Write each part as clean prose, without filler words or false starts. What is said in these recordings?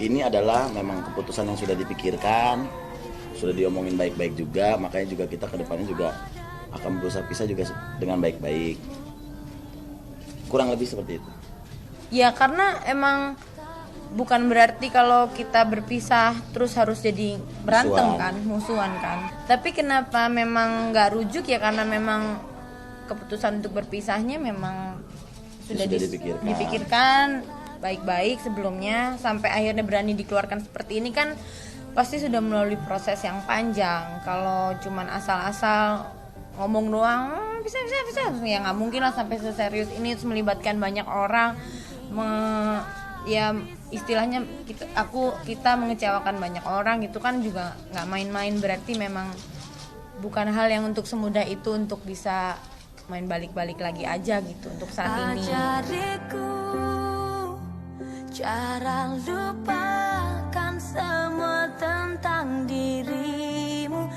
Ini adalah memang keputusan yang sudah dipikirkan, sudah diomongin baik-baik juga, makanya juga kita ke depannya juga akan berusaha pisah juga dengan baik-baik. Kurang lebih seperti itu. Ya karena emang bukan berarti kalau kita berpisah terus harus jadi berantem kan, musuhan kan. Tapi kenapa memang nggak rujuk ya karena memang keputusan untuk berpisahnya memang sudah dipikirkan baik-baik sebelumnya sampai akhirnya berani dikeluarkan seperti ini kan pasti sudah melalui proses yang panjang. Kalau cuman asal-asal ngomong doang bisa ya nggak mungkin lah sampai seserius ini terus melibatkan banyak orang. Ya istilahnya kita mengecewakan banyak orang itu kan juga nggak main-main, berarti memang bukan hal yang untuk semudah itu untuk bisa main balik-balik lagi aja gitu untuk saat ini. Ajariku cara lupakan semua tentang dirimu.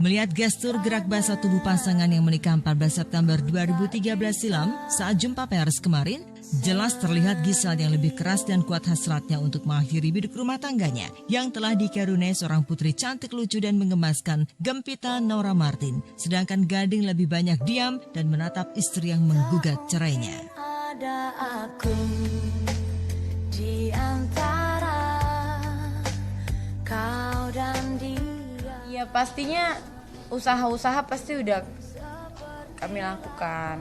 Melihat gestur gerak basah tubuh pasangan yang menikah 14 September 2013 silam saat jumpa pers kemarin, jelas terlihat Gisel yang lebih keras dan kuat hasratnya untuk mengakhiri biduk rumah tangganya yang telah dikaruniai seorang putri cantik, lucu dan menggemaskan, Gempita Nora Martin. Sedangkan Gading lebih banyak diam dan menatap istri yang menggugat cerainya. Ada aku di antara kau dan dia. Ya pastinya usaha-usaha pasti udah kami lakukan.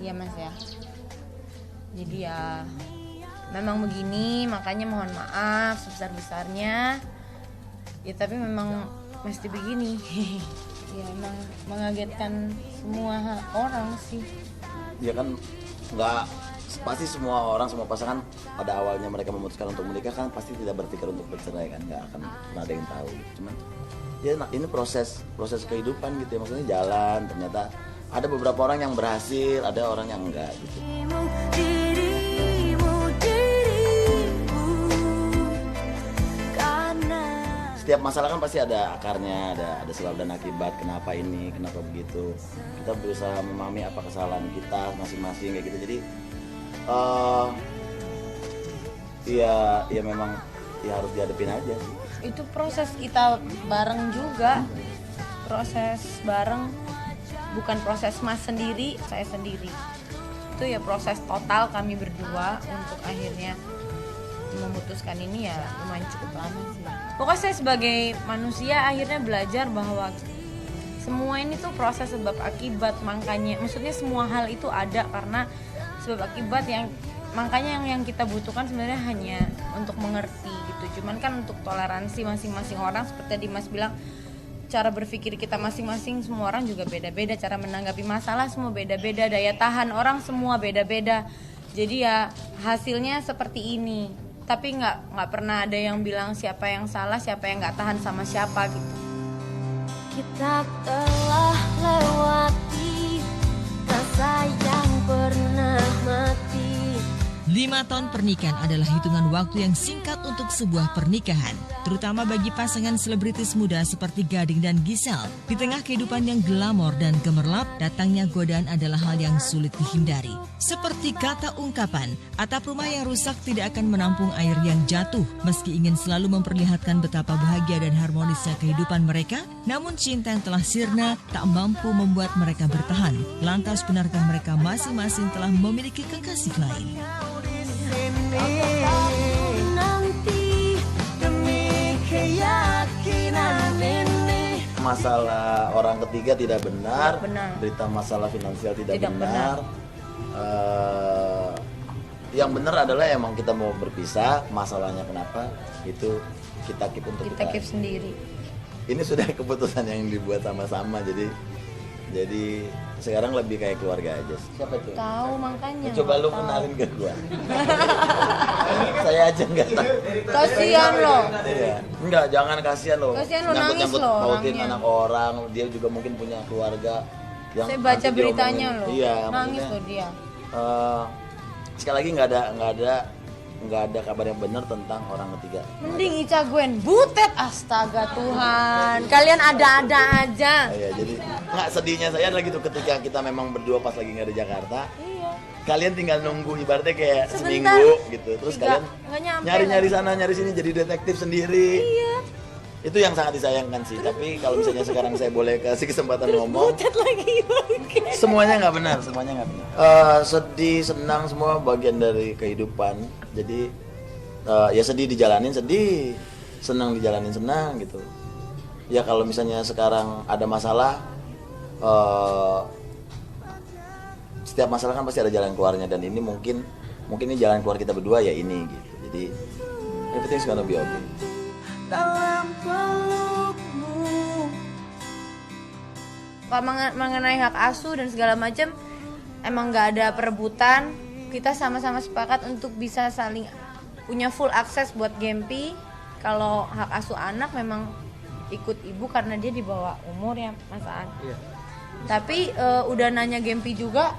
Iya mas ya. Jadi ya memang begini, makanya mohon maaf sebesar-besarnya. Ya tapi memang mesti begini. Ya emang mengagetkan semua orang sih. Ya kan nggak pasti semua orang, semua pasangan pada awalnya mereka memutuskan untuk menikah kan pasti tidak berpikir untuk bercerai kan, nggak akan ada yang tahu gitu. Cuman ya ini proses kehidupan gitu ya, maksudnya jalan, ternyata ada beberapa orang yang berhasil, ada orang yang enggak gitu. Setiap masalah kan pasti ada akarnya, ada sebab dan akibat, kenapa ini, kenapa begitu. Kita berusaha memahami apa kesalahan kita masing-masing kayak gitu. Jadi ya memang ya harus dihadapin aja sih. Itu proses kita bareng juga, proses bareng, bukan proses mas sendiri, saya sendiri. Itu ya proses total kami berdua untuk akhirnya memutuskan ini ya lumayan cukup lama sih. Pokoknya saya sebagai manusia akhirnya belajar bahwa semua ini tuh proses sebab akibat, makanya maksudnya semua hal itu ada karena sebab akibat makanya yang kita butuhkan sebenarnya hanya untuk mengerti gitu. Cuman kan untuk toleransi masing-masing orang seperti Dimas bilang, cara berpikir kita masing-masing, semua orang juga beda-beda, cara menanggapi masalah semua beda-beda, daya tahan orang semua beda-beda. Jadi ya hasilnya seperti ini. Tapi nggak pernah ada yang bilang siapa yang salah, siapa yang nggak tahan sama siapa gitu. Kita telah lewati masa yang pernah mati. 5 tahun pernikahan adalah hitungan waktu yang singkat untuk sebuah pernikahan, terutama bagi pasangan selebritis muda seperti Gading dan Gisel. Di tengah kehidupan yang glamor dan gemerlap, datangnya godaan adalah hal yang sulit dihindari. Seperti kata ungkapan, atap rumah yang rusak tidak akan menampung air yang jatuh. Meski ingin selalu memperlihatkan betapa bahagia dan harmonisnya kehidupan mereka, namun cinta yang telah sirna tak mampu membuat mereka bertahan. Lantas benarkah mereka masing-masing telah memiliki kekasih lain? Nanti demi keyakinan ini. Masalah orang ketiga tidak benar. Berita masalah finansial tidak benar. Yang benar adalah emang kita mau berpisah, masalahnya kenapa itu kita keep untuk kita keep sendiri. Ini sudah keputusan yang dibuat sama-sama, jadi sekarang lebih kayak keluarga aja. Siapa itu? Tahu makanya. Coba lu kenalin ke gua. Saya aja nggak tahu. Kasihan lo. Iya. Enggak, jangan kasihan lo. Kasihan lo, nangis lo. Pautin anak orang, dia juga mungkin punya keluarga yang saya baca beritanya lo. Iya, nangis lo dia. Sekali lagi nggak ada kabar yang benar tentang orang ketiga. Mending Ica Gwen butet, astaga Tuhan. Kalian ada-ada aja. Iya, jadi nggak sedihnya saya adalah gitu ketika kita memang berdua pas lagi nggak di Jakarta. Iya. kalian tinggal nunggu ibaratnya kayak Sebentar. seminggu gitu. Terus Nggak kalian nyampe nyari-nyari lagi. sana, nyari sini jadi detektif sendiri. Iya. Itu yang sangat disayangkan sih. Tapi kalau misalnya sekarang saya boleh kasih kesempatan ngomong, Butet lagi bangke. semuanya nggak benar, semuanya nggak benar. Sedih, senang semua bagian dari kehidupan. Jadi ya sedih dijalanin sedih, senang dijalanin senang gitu. Ya kalau misalnya sekarang ada masalah, setiap masalah kan pasti ada jalan keluarnya dan ini mungkin ini jalan keluar kita berdua ya ini gitu. Jadi everything's gonna be okay. dalam pelukmu. Kalau mengenai hak asuh dan segala macam emang nggak ada perebutan, kita sama-sama sepakat untuk bisa saling punya full akses buat Gempi. Kalau hak asuh anak memang ikut ibu karena dia di bawah umur ya Mas Aan. Tapi udah nanya Gempi juga